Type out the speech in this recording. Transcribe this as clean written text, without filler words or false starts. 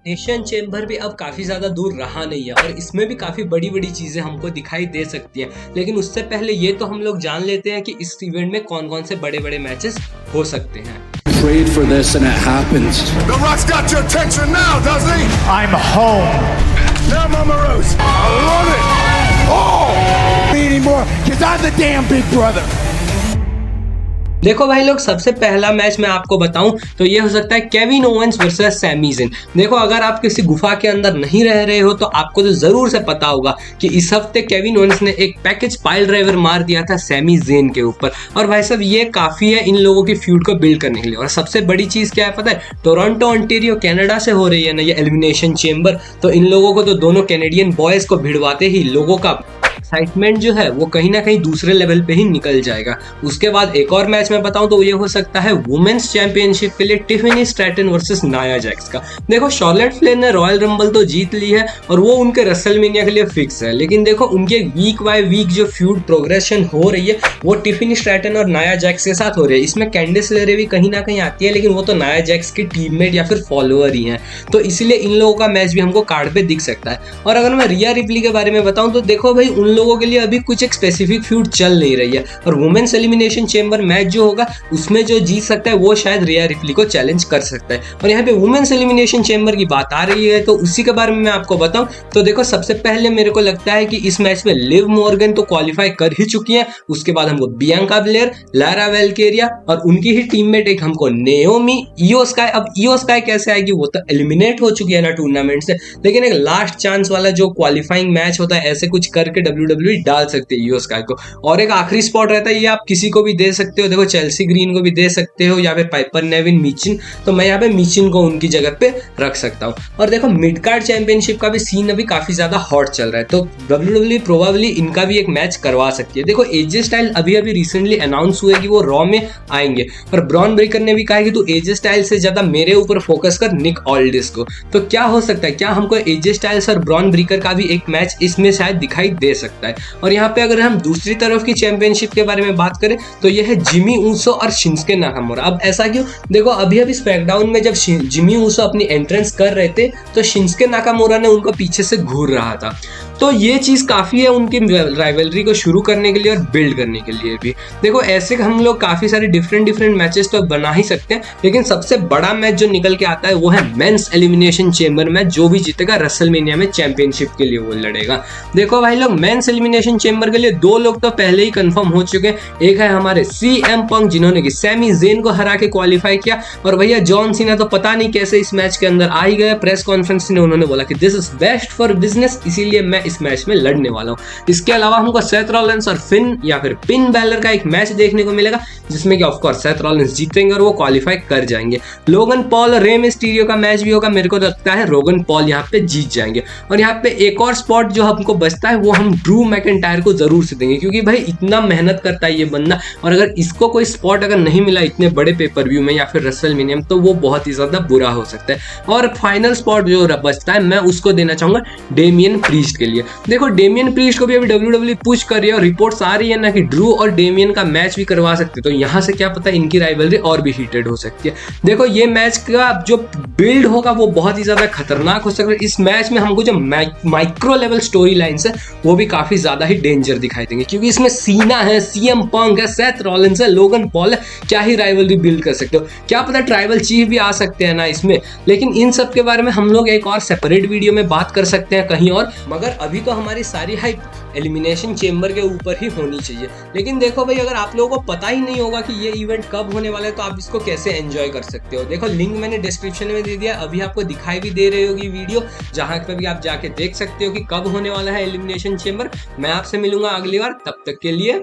Elimination chamber भी अब काफी ज्यादा दूर रहा नहीं है और इसमें भी काफी बड़ी बड़ी चीजें हमको दिखाई दे सकती हैं। लेकिन उससे पहले ये तो हम लोग जान लेते हैं कि इस इवेंट में कौन कौन से बड़े बड़े मैचेस हो सकते हैं। Prayed for this and it happens. The Rock's got your attention now, doesn't he? I'm home. Now, Mama Rose, I love it. Oh! Anymore, because I'm the damn big brother. देखो भाई लोग, सबसे पहला match मैं आपको बताऊं तो ये हो सकता है Kevin Owens versus Sami Zayn. देखो, अगर आप किसी गुफा के अंदर नहीं रह रहे हो तो आपको तो जरूर से पता होगा कि इस हफ्ते केविन ओवेंस ने एक पैकेज पाइल ड्राइवर मार दिया था सैमी ज़ेन के ऊपर। और भाई साहब, ये काफी है इन लोगों की फ्यूड को बिल्ड करने के लिए। और सबसे बड़ी चीज क्या है पता है? टोरंटो ऑन्टेरियो कनाडा से हो रही है ना ये एलिमिनेशन चेंबर, तो इन लोगों को तो दोनों कैनेडियन बॉयज को भिड़वाते ही लोगों का एक्साइटमेंट जो है वो कहीं ना कहीं दूसरे लेवल पे ही निकल जाएगा। उसके बाद एक और मैच में बताऊं तो ये हो सकता है वुमेन्स चैंपियनशिप के लिए Tiffany Stratton versus Nia Jax का। देखो, शार्लेट फ्लेयर ने रॉयल रंबल तो जीत ली है और वो उनके रेसलमेनिया के लिए फिक्स है, लेकिन देखो उनके वीक बाय वीक जो फ्यूड प्रोग्रेशन हो रही है वो टिफनी स्ट्रैटन और नाया जैक्स के साथ हो रही है। इसमें कैंडिस लेरे भी कहीं ना कहीं आती है, लेकिन वो तो नाया जैक्स की टीममेट या फिर फॉलोअर ही है, तो इसलिए इन लोगों का मैच भी हमको कार्ड पे दिख सकता है। और अगर मैं रिया रिप्ली के बारे में बताऊं तो देखो भाई, उन लोगों के लिए अभी कुछ एक स्पेसिफिक फ्यूड चल नहीं रही है और वुमेन्स एलिमिनेशन चेंबर मैच जो होगा उसमें जो जीत सकता है वो शायद रिया रिप्ली को चैलेंज कर सकता है। और यहाँ पे वुमेन्स एलिमिनेशन चेंबर की बात आ रही है तो उसी के बारे में मैं आपको बताऊं तो देखो, सबसे पहले मेरे को लगता है कि इस मैच में लिव मॉर्गन तो क्वालिफाई कर ही चुकी है। उसके बाद हमको बियांका ब्लेयर, लारा वेल्केरिया और उनकी ही टीममेट एक हमको नेओमी, इयो स्काई। अब इयो स्काई कैसे आएगी? वो तो एलिमिनेट हो चुकी है ना टूर्नामेंट से, लेकिन एक लास्ट चांस वाला जो क्वालिफाइंग मैच होता है ऐसे कुछ करके WWE डाल सकते हैं इयो स्काई को। और एक आखिरी स्पॉट रहता है, ये आप किसी को भी दे सकते हो। देखो, चेल्सी ग्रीन को भी दे सकते हो या फिर पाइपर नेविन मिचिन, तो मैं यहाँ पे मिचिन को उनकी जगह पे रख सकता हूँ। और देखो, मिड कार्ड चैंपियनशिप का भी सीन अभी काफी ज्यादा हॉट चल रहा है, तो WWE प्रोबेबली इनका भी एक मैच करवा सकती है। देखो, एजे स्टाइल अभी रिसेंटली अनाउंस हुए कि वो रॉ में आएंगे और ब्रॉन ब्रेकर ने भी कहा कि तू एजे स्टाइल से ज्यादा मेरे ऊपर फोकस कर, निक ऑल्डिस को। तो क्या हो सकता है, क्या हमको एजे स्टाइल्स और ब्रॉन ब्रेकर का भी एक मैच इसमें शायद दिखाई दे सकता है। और यहाँ पे अगर हम दूसरी तरफ की चैंपियनशिप के बारे में बात करें तो यह है जिमी ऊसो और शिंस्के नाकामोरा। अब ऐसा क्यों? देखो, अभी स्मैकडाउन में जब जिमी ऊसो अपनी एंट्रेंस कर रहे थे तो शिंस्के नाकामोरा ने उनको पीछे से घूर रहा था, तो ये चीज काफी है उनकी राइवलरी को शुरू करने के लिए और बिल्ड करने के लिए भी। देखो, ऐसे हम लोग काफी सारे डिफरेंट मैचेस तो बना ही सकते हैं, लेकिन सबसे बड़ा मैच जो निकल के आता है वो है मेंस एलिमिनेशन चेंबर मैच। जो भी जीतेगा रेसलमेनिया में चैंपियनशिप के लिए वो लड़ेगा। देखो भाई लोग, मेंस एलिमिनेशन चेंबर के लिए दो लोग तो पहले ही कंफर्म हो चुके हैं। एक है हमारे CM पंक, जिन्होंने कि सैमी ज़ेन को हरा के क्वालिफाई किया, और भैया जॉन सीना तो पता नहीं कैसे इस मैच के अंदर आ ही गए। प्रेस कॉन्फ्रेंस में उन्होंने बोला कि this is best for business, इसीलिए मैं इस मैच में लड़ने वाला हूं। इसके अलावा हमको सेथ रॉलिंस और फिन या फिर पिन बैलर का एक मैच देखने को मिलेगा, जिसमें कि ऑफ कोर्स सेथ रॉलिंस जीतेंगे और वो क्वालिफाई कर जाएंगे। लोगन पॉल और रे मिस्टीरियो का मैच भी होगा, मेरे को लगता है रोगन पॉल यहाँ पे जीत जाएंगे। और यहाँ पे एक और स्पॉट जो हमको बचता है वो हम ड्रू मैकिंटायर को जरूर से देंगे, क्योंकि भाई इतना मेहनत करता है ये बंदा, और अगर इसको कोई स्पॉट अगर नहीं मिला इतने बड़े पेपर व्यू में या फिर रेसलमेनिया में तो वो बहुत ही ज्यादा बुरा हो सकता है। और फाइनल स्पॉट जो बचता है मैं उसको देना चाहूंगा डेमियन प्रीस्ट के लिए। देखो, डेमियन प्रीस्ट को भी अभी WWE पुश कर रही है और रिपोर्ट्स आ रही है ना कि ड्रू और डेमियन का मैच भी करवा सकते, तो यहाँ से क्या पता इनकी राइवलरी और भी हीटेड हो सकती है। देखो, ये मैच का जो बिल्ड होगा वो बहुत ही ज्यादा खतरनाक हो सकता है। इस मैच में हमको जो माइक्रो लेवल स्टोरी लाइन्स है वो भी काफी ज्यादा ही डेंजर दिखाई देंगे, क्योंकि इसमें सीना है, CM पंक है, सेथ रॉलिंस है, लोगन पॉल है। क्या ही राइवलरी बिल्ड कर सकते हो, क्या पता ट्राइबल चीफ भी आ सकते हैं ना इसमें। लेकिन इन सब के बारे में हम लोग एक और सेपरेट वीडियो में बात कर सकते हैं कहीं और, मगर अभी तो हमारी सारी हाइप एलिमिनेशन चेंबर के ऊपर ही होनी चाहिए। लेकिन देखो भाई, अगर आप लोगों को पता ही नहीं होगा कि ये इवेंट कब होने वाला है तो आप इसको कैसे एंजॉय कर सकते हो। देखो, लिंक मैंने डिस्क्रिप्शन में दे दिया, अभी आपको दिखाई भी दे रही होगी वीडियो, जहां पे भी आप जाके देख सकते हो कि कब होने वाला है एलिमिनेशन चेंबर। मैं आपसे मिलूंगा अगली बार, तब तक के लिए